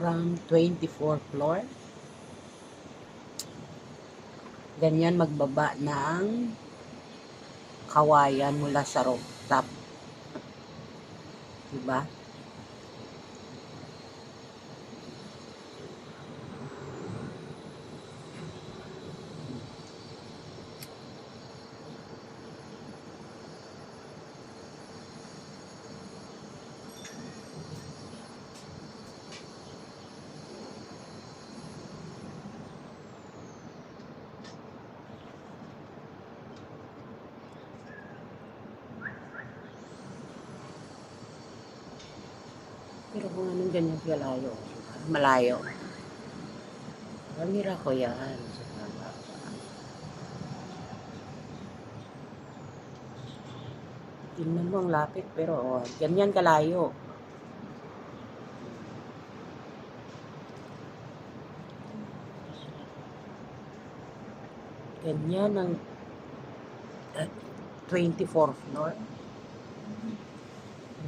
from 24th floor. Ganyan magbaba ng kawayan mula sa rooftop. Diba? Pero kung anong ganyan kalayo, malayo. Pamira ko yan. Tingnan mo ang lapit, pero oh, ganyan kalayo. Ganyan ang 24th floor.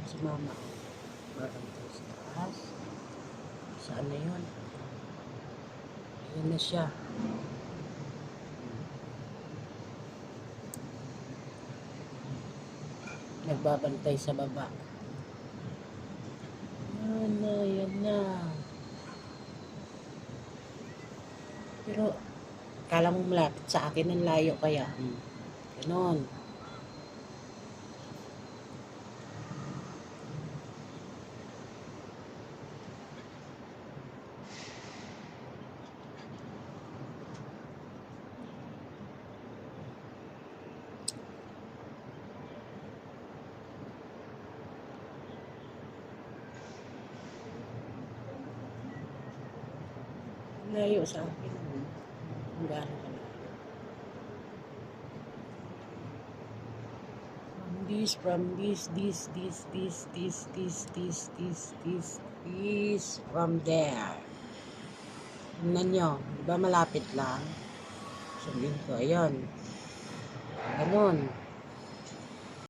Si mama. Parang sa taas. Saan na yun? Ayan na siya. Nagbabantay sa baba. Yan na. Pero, kala mo malapit sa akin, ang layo kaya. Ganon. Layo sa akin. Ang gano'n ka layo. From this, from there. Tingnan nyo, di ba malapit lang? Sabihin ko, ayun. Ganun.